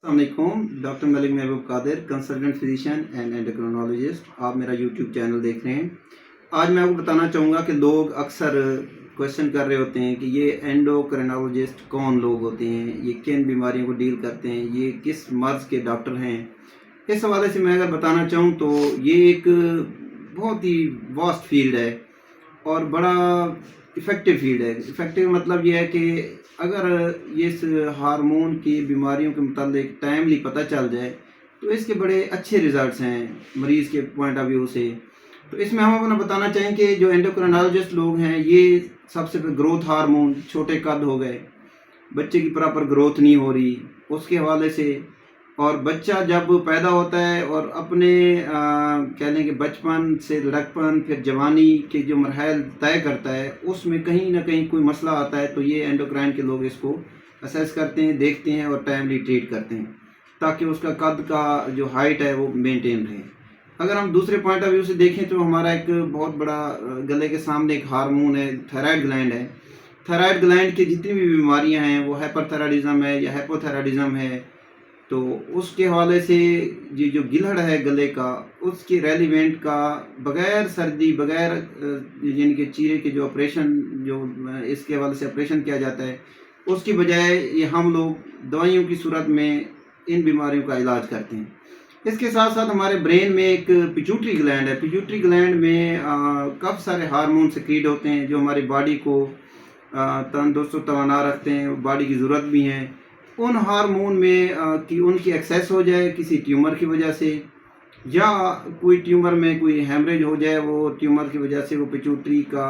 अस्सलाम वालेकुम। Doctor Malik Mahboob Qadir, consultant physician and endocrinologist. आप मेरा यूट्यूब चैनल देख रहे हैं। आज मैं आपको बताना चाहूँगा कि लोग अक्सर क्वेश्चन कर रहे होते हैं कि ये एंडोक्रिनोलॉजिस्ट कौन लोग होते हैं, ये किन बीमारियों को डील करते हैं, ये किस मर्ज़ के डॉक्टर हैं। इस हवाले से मैं अगर बताना चाहूँ तो ये एक बहुत ही वास्ट फील्ड है और बड़ा इफ़ेक्टिव फील्ड है। इफ़ेक्टिव मतलब ये है कि अगर ये इस हार्मोन की बीमारियों के मुतालिक टाइमली पता चल जाए तो इसके बड़े अच्छे रिज़ल्ट्स हैं मरीज़ के पॉइंट ऑफ व्यू से। तो इसमें हम अपना बताना चाहें कि जो एंडोक्रिनोलॉजिस्ट लोग हैं ये सबसे पहले ग्रोथ हार्मोन, छोटे कद हो गए, बच्चे की प्रॉपर ग्रोथ नहीं हो रही उसके हवाले से, और बच्चा जब पैदा होता है और अपने कह लें कि बचपन से लड़कपन फिर जवानी के जो मरहल तय करता है उसमें कहीं ना कहीं कोई मसला आता है, तो ये एंडोक्राइन के लोग इसको असेस करते हैं, देखते हैं और टाइमली ट्रीट करते हैं ताकि उसका कद का जो हाइट है वो मेंटेन रहे। अगर हम दूसरे पॉइंट ऑफ व्यू से देखें तो हमारा एक बहुत बड़ा गले के सामने एक हार्मोन है, थायराइड ग्लैंड है। थायराइड ग्लैंड की जितनी भी बीमारियां हैं वो हाइपरथायराइडिज्म है या हाइपोथायराइडिज्म है, तो उसके हवाले से ये जो गिलहड़ है गले का उसके रेलिवेंट का बगैर सर्दी बगैर यानी कि चीरे के जो ऑपरेशन जो इसके हवाले से ऑपरेशन किया जाता है उसकी बजाय ये हम लोग दवाइयों की सूरत में इन बीमारियों का इलाज करते हैं। इसके साथ साथ हमारे ब्रेन में एक पिट्यूटरी ग्लैंड है। पिट्यूटरी ग्लैंड में काफ़ी सारे हार्मोन सिक्रीट होते हैं जो हमारी बॉडी को तंदुरुस्त तवाना रखते हैं, बॉडी की ज़रूरत भी हैं। उन हार्मोन में कि उनकी एक्सेस हो जाए किसी ट्यूमर की वजह से या कोई ट्यूमर में कोई हेमरेज हो जाए, वो ट्यूमर की वजह से वो पिट्यूटरी का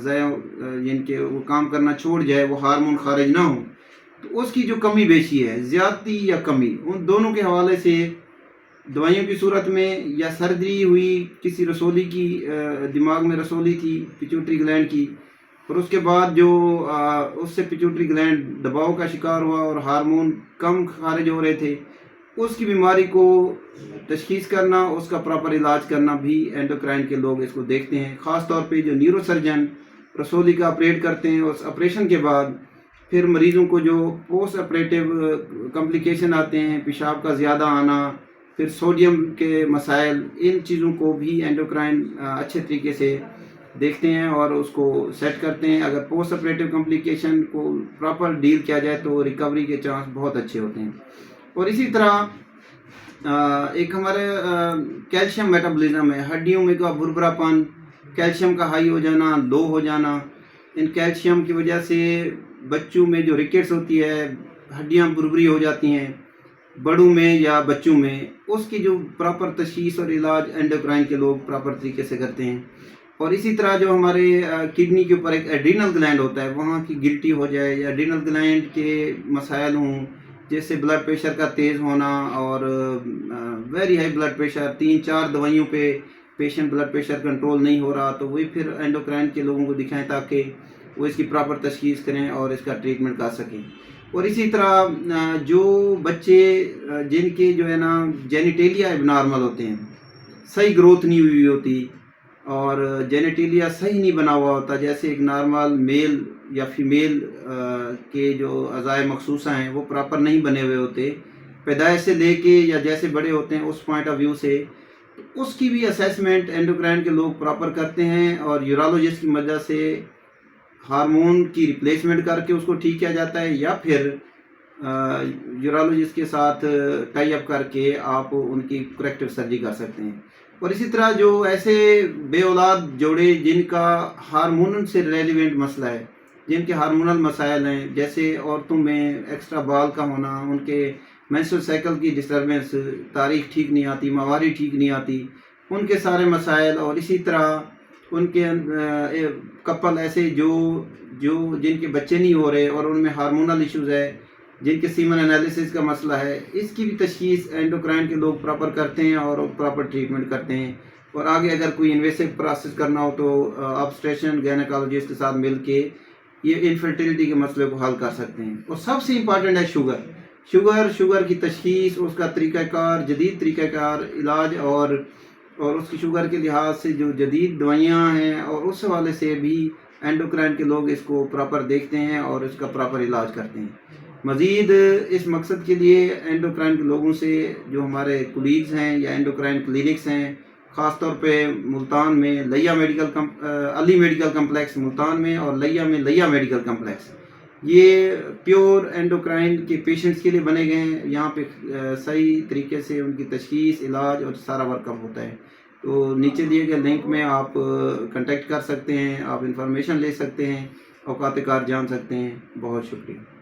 यानी कि वो काम करना छोड़ जाए, वो हार्मोन खारिज ना हो, तो उसकी जो कमी बेशी है, ज़्यादती या कमी, उन दोनों के हवाले से दवाइयों की सूरत में या सर्जरी हुई किसी रसोली की, दिमाग में रसोली थी पिट्यूटरी ग्लैंड की, और उसके बाद जो उससे पिट्यूटरी ग्लैंड दबाव का शिकार हुआ और हार्मोन कम खारिज हो रहे थे, उसकी बीमारी को तशखीस करना, उसका प्रॉपर इलाज करना भी एंडोक्राइन के लोग इसको देखते हैं। ख़ास तौर पे जो न्यूरोसर्जन रसोली का ऑपरेट करते हैं, उस ऑपरेशन के बाद फिर मरीज़ों को जो पोस्ट ऑपरेटिव कॉम्प्लिकेशन आते हैं, पेशाब का ज़्यादा आना, फिर सोडियम के मसाइल, इन चीज़ों को भी एंडोक्राइन अच्छे तरीके से देखते हैं और उसको सेट करते हैं। अगर पोस्ट ऑपरेटिव कॉम्प्लिकेशन को प्रॉपर डील किया जाए तो रिकवरी के चांस बहुत अच्छे होते हैं। और इसी तरह एक हमारे कैल्शियम मेटाबॉलिज्म है, हड्डियों में का भुरभुरापन, कैल्शियम का हाई हो जाना, लो हो जाना। इन कैल्शियम की वजह से बच्चों में जो रिकेट्स होती है, हड्डियां भुरभुरी हो जाती हैं बड़ों में या बच्चों में, उसकी जो प्रॉपर तशखीस और इलाज एंडोक्राइन के लोग प्रॉपर तरीके से करते हैं। और इसी तरह जो हमारे किडनी के ऊपर एक एड्रीनल ग्लैंड होता है, वहाँ की गिल्टी हो जाए या एड्रीनल ग्लैंड के मसाइल हों, जैसे ब्लड प्रेशर का तेज़ होना और वेरी हाई ब्लड प्रेशर, 3-4 दवाइयों पे पेशेंट ब्लड प्रेशर कंट्रोल नहीं हो रहा, तो वही फिर एंडोक्राइन के लोगों को दिखाएं ताकि वो इसकी प्रॉपर तशखीस करें और इसका ट्रीटमेंट कर सकें। और इसी तरह जो बच्चे जिनके जो है ना जेनिटेलिया एबनॉर्मल होते हैं, सही ग्रोथ नहीं हुई होती और जेनेटिलिया सही नहीं बना हुआ होता, जैसे एक नॉर्मल मेल या फीमेल के जो अज़ाए मखसूसा हैं वो प्रॉपर नहीं बने हुए होते पैदाइश से लेके या जैसे बड़े होते हैं उस पॉइंट ऑफ व्यू से, तो उसकी भी असेसमेंट एंडोक्राइन के लोग प्रॉपर करते हैं और यूरोलॉजिस्ट की मदद से हार्मोन की रिप्लेसमेंट करके उसको ठीक किया जाता है, या फिर यूरोलॉजिस्ट के साथ टाई अप करके आप उनकी करेक्टिव सर्जरी कर सकते हैं। और इसी तरह जो ऐसे बे औलाद जोड़े जिनका हार्मोन से रेलिवेंट मसला है, जिनके हार्मोनल मसाइल हैं, जैसे औरतों में एक्स्ट्रा बाल का होना, उनके मेंस्ट्रुअल साइकिल की डिस्टर्बेंस, तारीख ठीक नहीं आती, माहवारी ठीक नहीं आती, उनके सारे मसाइल। और इसी तरह उनके कपल ऐसे जो जो जिनके बच्चे नहीं हो रहे और उनमें हार्मोनल इश्यूज़ है, जिनके सीमन एनालिसिस का मसला है, इसकी भी तशखीस एंडोक्राइन के लोग प्रॉपर करते हैं और प्रॉपर ट्रीटमेंट करते हैं। और आगे अगर कोई इन्वेसिव प्रोसेस करना हो तो ऑब्स्टेट्रिशियन गायनेकोलॉजिस्ट के साथ मिल के ये इनफर्टिलिटी के मसले को हल कर सकते हैं। और सबसे इम्पॉर्टेंट है शुगर की तशखीस, उसका तरीक़ाकार, जदीद तरीक़ाकार इलाज और उसकी शुगर के लिहाज से जो जदीद दवाइयाँ हैं और उस हवाले से भी एंडोक्राइन के लोग इसको प्रॉपर देखते हैं और इसका प्रॉपर इलाज करते हैं। مزید اس مقصد کے لیے اینڈوکرائن کے لوگوں سے جو ہمارے کولیگز ہیں یا اینڈوکرائن کلینکس ہیں، خاص طور پہ ملتان میں لیا علی میڈیکل کمپلیکس ملتان میں اور لیا میں لیا میڈیکل کمپلیکس، یہ پیور اینڈوکرائن کے پیشنٹس کے لیے بنے گئے ہیں۔ یہاں پہ صحیح طریقے سے ان کی تشخیص، علاج اور سارا ورک اپ ہوتا ہے۔ تو نیچے دیے گئے لنک میں آپ کنٹیکٹ کر سکتے ہیں، آپ انفارمیشن لے سکتے ہیں، اوقات کار جان سکتے ہیں۔ بہت شکریہ۔